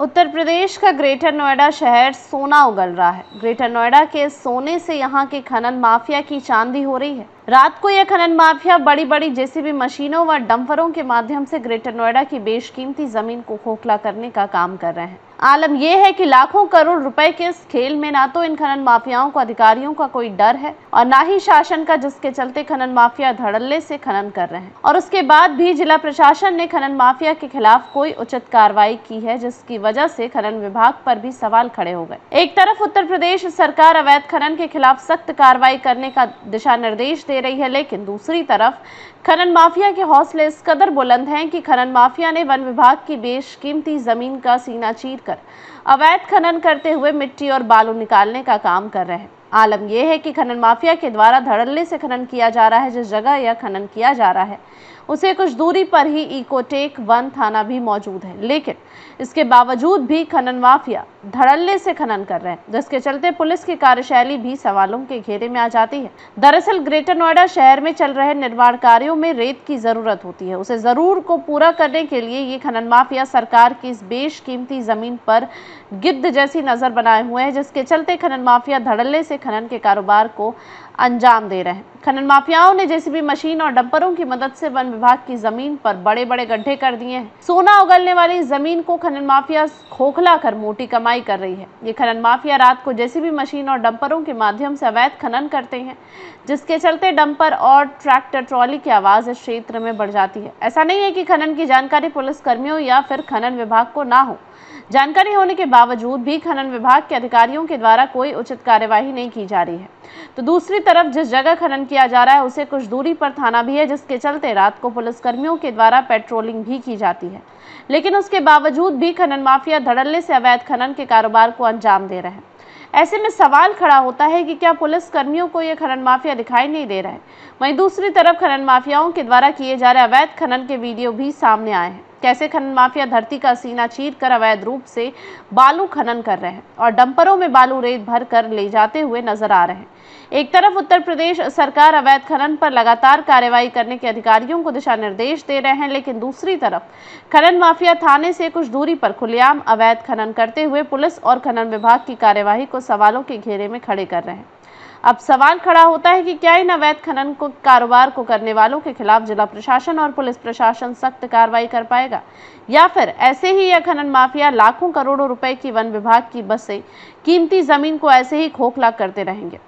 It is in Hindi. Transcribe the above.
उत्तर प्रदेश का ग्रेटर नोएडा शहर सोना उगल रहा है। ग्रेटर नोएडा के सोने से यहां के खनन माफिया की चांदी हो रही है। रात को यह खनन माफिया बड़ी बड़ी जेसीबी मशीनों व डंपरों के माध्यम से ग्रेटर नोएडा की बेशकीमती जमीन को खोखला करने का काम कर रहे हैं। आलम यह है कि लाखों करोड़ रुपए के इस खेल में ना तो इन खनन माफियाओं को अधिकारियों का कोई डर है और ना ही शासन का, जिसके चलते खनन माफिया धड़ल्ले से खनन कर रहे हैं। और उसके बाद भी जिला प्रशासन ने खनन माफिया के खिलाफ कोई उचित कार्रवाई की है, जिसकी वजह से खनन विभाग पर भी सवाल खड़े हो गए। एक तरफ उत्तर प्रदेश सरकार अवैध खनन के खिलाफ सख्त कार्रवाई करने का दिशा निर्देश दे रही है, लेकिन दूसरी तरफ खनन माफिया के हौसले इस कदर बुलंद हैं कि खनन माफिया ने वन विभाग की बेशकीमती जमीन का सीना चीरकर अवैध खनन करते हुए मिट्टी और बालू निकालने का काम कर रहे हैं। आलम यह है कि खनन माफिया के द्वारा धड़ल्ले से खनन किया जा रहा है। जिस जगह यह खनन किया जा रहा है उसे कुछ दूरी पर ही इकोटेक वन थाना भी मौजूद है, लेकिन इसके बावजूद भी खनन माफिया धड़ल्ले से खनन कर रहे हैं, जिसके चलते पुलिस की कार्यशैली भी सवालों के घेरे में आ जाती है। दरअसल ग्रेटर नोएडा शहर में चल रहे निर्माण कार्यों में रेत की जरूरत होती है। उसे जरूर को पूरा करने के लिए ये खनन माफिया सरकार की इस बेशकीमती जमीन पर गिद्ध जैसी नजर बनाए हुए हैं, जिसके चलते खनन माफिया धड़ल्ले से खनन के कारोबार को अंजाम दे रहे हैं। खनन माफियाओं ने जेसीबी मशीन और डंपरों की मदद से वन विभाग की जमीन पर बड़े बड़े गड्ढे कर दिए हैं। सोना उगलने वाली जमीन को खनन माफिया खोखला कर मोटी कमाई कर रही है। ये खनन माफिया रात को जेसीबी मशीन और डंपरों के माध्यम से अवैध खनन करते हैं, जिसके चलते डंपर और ट्रैक्टर ट्रॉली की आवाज इस क्षेत्र में बढ़ जाती है। ऐसा नहीं है कि खनन की जानकारी पुलिस कर्मियों या फिर खनन विभाग को ना हो। जानकारी होने के बावजूद भी खनन विभाग के अधिकारियों के द्वारा कोई उचित कार्यवाही नहीं की जा रही है। तो दूसरी तरफ जिस जगह खनन किया जा रहा है उसे कुछ दूरी पर थाना भी है, जिसके चलते रात को पुलिस कर्मियों के द्वारा पेट्रोलिंग भी की जाती है, लेकिन उसके बावजूद भी खनन माफिया धड़ल्ले से अवैध खनन के कारोबार को अंजाम दे रहे हैं। ऐसे में सवाल खड़ा होता है कि क्या पुलिस कर्मियों को यह खनन माफिया दिखाई नहीं दे रहा है। वहीं दूसरी तरफ खनन माफियाओं के द्वारा किए जा रहे अवैध खनन के वीडियो भी सामने आए हैं। कैसे खनन माफिया धरती का सीना चीरकर अवैध रूप से बालू खनन कर रहे हैं और डंपरों में बालू रेत भर कर ले जाते हुए नजर आ रहे हैं। एक तरफ उत्तर प्रदेश सरकार अवैध खनन पर लगातार कार्रवाई करने के अधिकारियों को दिशा निर्देश दे रहे हैं, लेकिन दूसरी तरफ खनन माफिया थाने से कुछ दूरी पर खुलेआम अवैध खनन करते हुए पुलिस और खनन विभाग की कार्यवाही को सवालों के घेरे में खड़े कर रहे हैं। अब सवाल खड़ा होता है कि क्या इन अवैध खनन को कारोबार को करने वालों के खिलाफ जिला प्रशासन और पुलिस प्रशासन सख्त कार्रवाई कर पाएगा, या फिर ऐसे ही यह खनन माफिया लाखों करोड़ों रुपए की वन विभाग की बसे कीमती जमीन को ऐसे ही खोखला करते रहेंगे।